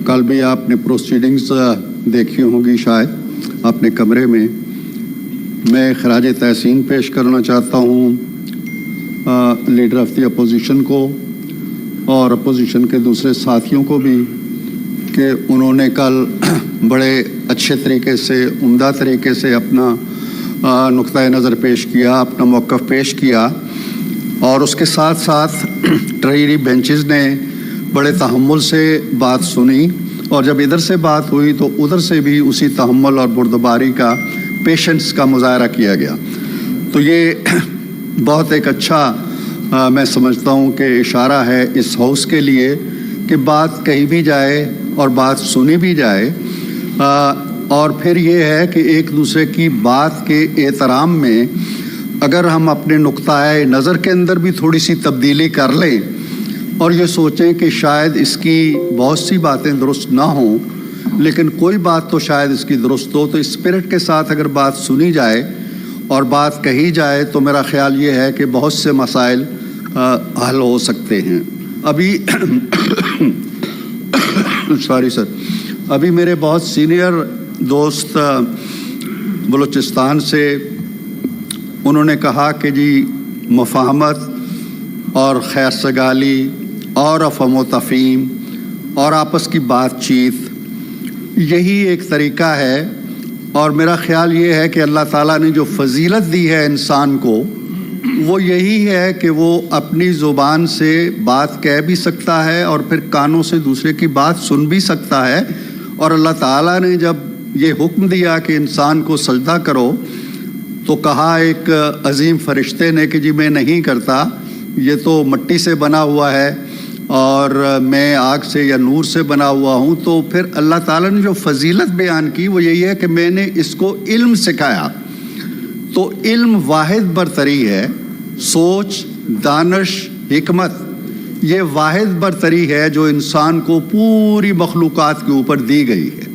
कल भी आपने प्रोसीडिंग्स देखी होंगी शायद अपने कमरे में। मैं खराज तहसीन पेश करना चाहता हूँ लीडर ऑफ द अपोजिशन को और अपोजिशन के दूसरे साथियों को भी कि उन्होंने कल बड़े अच्छे तरीके से, उम्दा तरीके से अपना नुक्ता नज़र पेश किया, अपना मौक़िफ़ पेश किया और उसके साथ साथ ट्रेजरी बेंचेस ने बड़े तहम्मुल से बात सुनी और जब इधर से बात हुई तो उधर से भी उसी तहम्मुल और बुर्दबारी का, पेशेंस का मुजाहरा किया गया। तो ये बहुत एक अच्छा मैं समझता हूँ कि इशारा है इस हाउस के लिए कि बात कही भी जाए और बात सुनी भी जाए और फिर ये है कि एक दूसरे की बात के एहतराम में अगर हम अपने नुक्ताए नज़र के अंदर भी थोड़ी सी तब्दीली कर लें और ये सोचें कि शायद इसकी बहुत सी बातें दुरुस्त ना हों लेकिन कोई बात तो शायद इसकी दुरुस्त हो, तो स्पिरिट के साथ अगर बात सुनी जाए और बात कही जाए तो मेरा ख़्याल ये है कि बहुत से मसाइल हल हो सकते हैं। अभी सॉरी सर, अभी मेरे बहुत सीनियर दोस्त बलूचिस्तान से उन्होंने कहा कि जी मुफाहमत और खैर सगाली और अफ़हम व तफ़हीम और आपस की बातचीत यही एक तरीक़ा है और मेरा ख़्याल ये है कि अल्लाह ताला ने जो फ़जीलत दी है इंसान को वो यही है कि वो अपनी ज़ुबान से बात कह भी सकता है और फिर कानों से दूसरे की बात सुन भी सकता है। और अल्लाह ताला ने जब ये हुक्म दिया कि इंसान को सजदा करो तो कहा एक अजीम फ़रिश्ते ने कि जी मैं नहीं करता, ये तो मिट्टी से बना हुआ है और मैं आग से या नूर से बना हुआ हूँ। तो फिर अल्लाह ताला ने जो फ़जीलत बयान की वो यही है कि मैंने इसको इल्म सिखाया। तो इल्म वाहिद बरतरी है, सोच, दानिश, हिकमत ये वाहिद बरतरी है जो इंसान को पूरी मखलूक़ात के ऊपर दी गई है।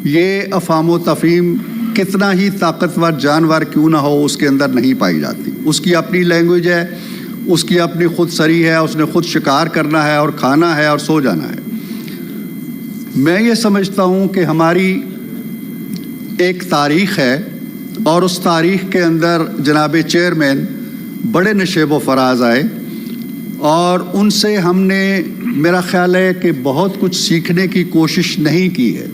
ये अफ़हम व तफ़हीम कितना ही ताकतवर जानवर क्यों ना हो उसके अंदर नहीं पाई जाती। उसकी अपनी लैंग्वेज है, उसकी अपनी खुद सरी है, उसने खुद शिकार करना है और खाना है और सो जाना है। मैं ये समझता हूँ कि हमारी एक तारीख़ है और उस तारीख़ के अंदर जनाब चेयरमैन बड़े नशेब व फराज आए और उनसे हमने मेरा ख़्याल है कि बहुत कुछ सीखने की कोशिश नहीं की है।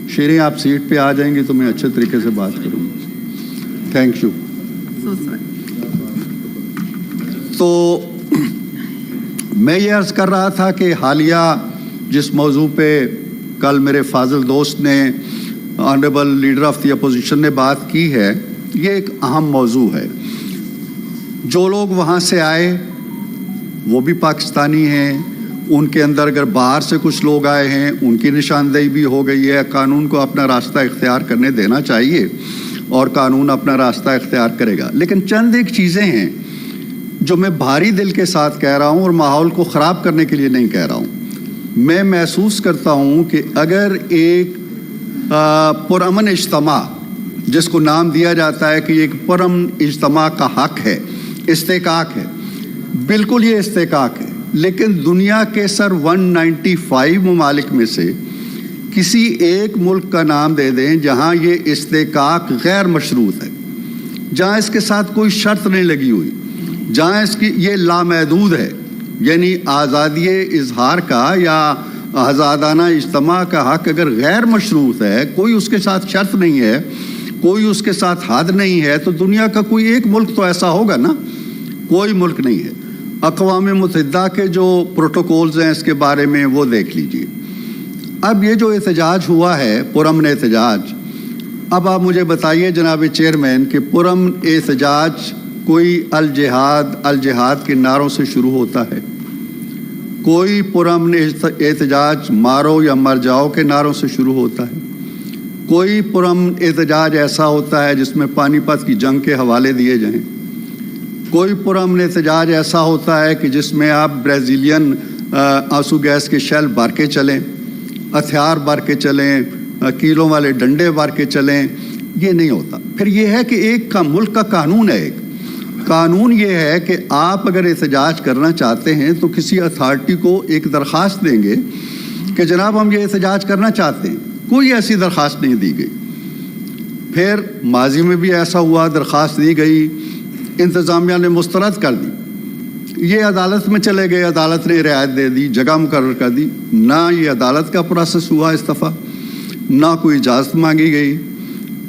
शेरी आप सीट पे आ जाएंगी तो मैं अच्छे तरीके से बात करूँगी। Thank you. तो मैं ये अर्ज़ कर रहा था कि हालिया जिस मौजू पे कल मेरे फाजिल दोस्त ने, honourable leader of the opposition ने बात की है, ये एक अहम मौजू है। जो लोग वहाँ से आए वो भी पाकिस्तानी हैं, उनके अंदर अगर बाहर से कुछ लोग आए हैं उनकी निशानदेही भी हो गई है। कानून को अपना रास्ता इख्तियार करने देना चाहिए और कानून अपना रास्ता इख्तियार करेगा। लेकिन चंद एक चीज़ें हैं जो मैं भारी दिल के साथ कह रहा हूँ और माहौल को ख़राब करने के लिए नहीं कह रहा हूँ। मैं महसूस करता हूँ कि अगर एक पुरअमन इज्तिमा, जिसको नाम दिया जाता है कि एक पुरअमन इज्तिमा का हक़ है, इस्तेकाक है, बिल्कुल ये इस्तेकाक है, लेकिन दुनिया के सर 195 ममालिक में से किसी एक मुल्क का नाम दे दें जहाँ ये इस्तेकाक गैर मशरूत है, जहाँ इसके साथ कोई शर्त नहीं लगी हुई, जहाँ इसकी ये लामहदूद है, यानी आज़ादी इजहार का या आज़ादाना इज्तिमा का हक़ अगर गैर मशरूत है, कोई उसके साथ शर्त नहीं है, कोई उसके साथ हद नहीं है, तो दुनिया का कोई एक मुल्क तो ऐसा होगा ना, कोई मुल्क नहीं है। अक़वाम मुत्तहिदा के जो प्रोटोकॉल्स हैं इसके बारे में वो देख लीजिए। अब ये जो एहतजाज हुआ है, पुरअमन एहतजाज, अब आप मुझे बताइए जनाब चेयरमैन कि पुरअमन एहतजाज कोई अल जिहाद के नारों से शुरू होता है, कोई पुरअमन एहतजाज मारो या मर जाओ के नारों से शुरू होता है, कोई पुरअमन एहतजाज ऐसा होता है जिसमें पानीपत की जंग के हवाले दिए जाएं, कोई पुरअमन एहतजाज ऐसा होता है कि जिसमें आप ब्राज़ीलियन आंसू गैस के शेल भर के चलें, हथियार भर के चलें, कीलों वाले डंडे भर के चलें, ये नहीं होता। फिर ये है कि एक का मुल्क का कानून है, एक कानून ये है कि आप अगर एहतजाज करना चाहते हैं तो किसी अथॉरिटी को एक दरख्वास्त देंगे کہ جناب ہم یہ احتجاج کرنا چاہتے ہیں، کوئی ایسی درخواست نہیں دی گئی۔ پھر ماضی میں بھی ایسا ہوا، درخواست دی گئی، انتظامیہ نے مسترد کر دی، یہ عدالت میں چلے گئے، عدالت نے رعایت دے دی، جگہ مقرر کر دی، نہ یہ عدالت کا پروسیس ہوا اس دفعہ، نہ کوئی اجازت مانگی گئی۔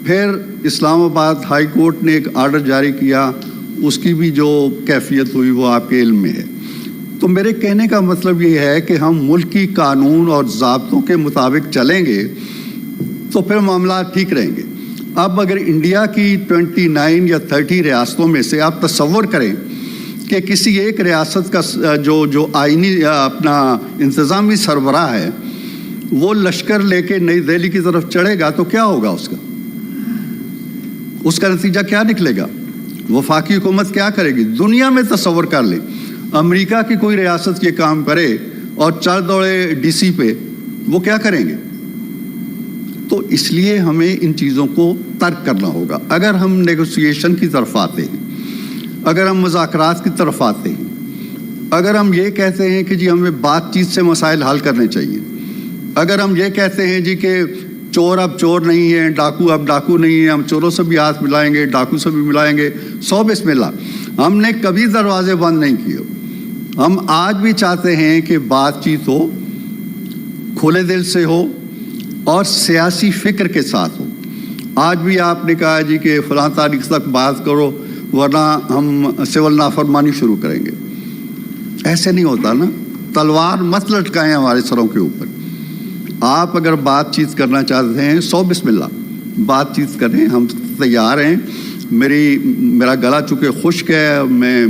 پھر اسلام آباد ہائی کورٹ نے ایک آرڈر جاری کیا، اس کی بھی جو کیفیت ہوئی وہ آپ کے علم میں ہے۔ تو میرے کہنے کا مطلب یہ ہے کہ ہم ملکی قانون اور ضابطوں کے مطابق چلیں گے تو پھر معاملات ٹھیک رہیں گے۔ اب اگر انڈیا کی 29 یا 30 ریاستوں میں سے آپ تصور کریں کہ کسی ایک ریاست کا جو آئینی اپنا انتظامی سربراہ ہے وہ لشکر لے کے نئی دہلی کی طرف چڑھے گا تو کیا ہوگا؟ اس کا نتیجہ کیا نکلے گا؟ وفاقی حکومت کیا کرے گی؟ دنیا میں تصور کر لیں، امریکہ کی کوئی ریاست یہ کام کرے اور چڑھ دوڑے ڈی سی پہ، وہ کیا کریں گے؟ تو اس لیے ہمیں ان چیزوں کو ترک کرنا ہوگا۔ اگر ہم نیگوسیشن کی طرف آتے ہیں، اگر ہم مذاکرات کی طرف آتے ہیں، اگر ہم یہ کہتے ہیں کہ جی ہمیں بات چیت سے مسائل حل کرنے چاہیے، اگر ہم یہ کہتے ہیں جی کہ چور اب چور نہیں ہیں، ڈاکو اب ڈاکو نہیں ہیں، ہم چوروں سے بھی ہاتھ ملائیں گے، ڈاکو سے بھی ملائیں گے، سو بسم اللہ، ہم نے کبھی دروازے بند نہیں کیے۔ ہم آج بھی چاہتے ہیں کہ بات چیت ہو، کھلے دل سے ہو اور سیاسی فکر کے ساتھ ہو۔ آج بھی آپ نے کہا جی کہ فلاں تاریخ تک بات کرو ورنہ ہم سول نافرمانی شروع کریں گے۔ ایسے نہیں ہوتا نا، تلوار مت لٹکائیں ہمارے سروں کے اوپر۔ آپ اگر بات چیت کرنا چاہتے ہیں، سو بسم اللہ بات چیت کریں، ہم تیار ہیں۔ میرا گلا چونکہ خشک ہے، میں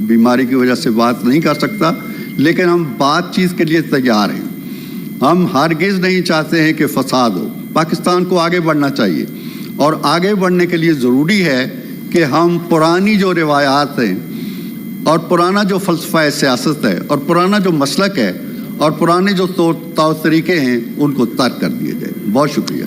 بیماری کی وجہ سے بات نہیں کر سکتا، لیکن ہم بات چیت کے لیے تیار ہیں۔ ہم ہرگز نہیں چاہتے ہیں کہ فساد ہو۔ پاکستان کو آگے بڑھنا چاہیے، اور آگے بڑھنے کے لیے ضروری ہے کہ ہم پرانی جو روایات ہیں اور پرانا جو فلسفہ سیاست ہے اور پرانا جو مسلک ہے اور پرانے جو طور طریقے ہیں ان کو ترک کر دیے جائے۔ بہت شکریہ۔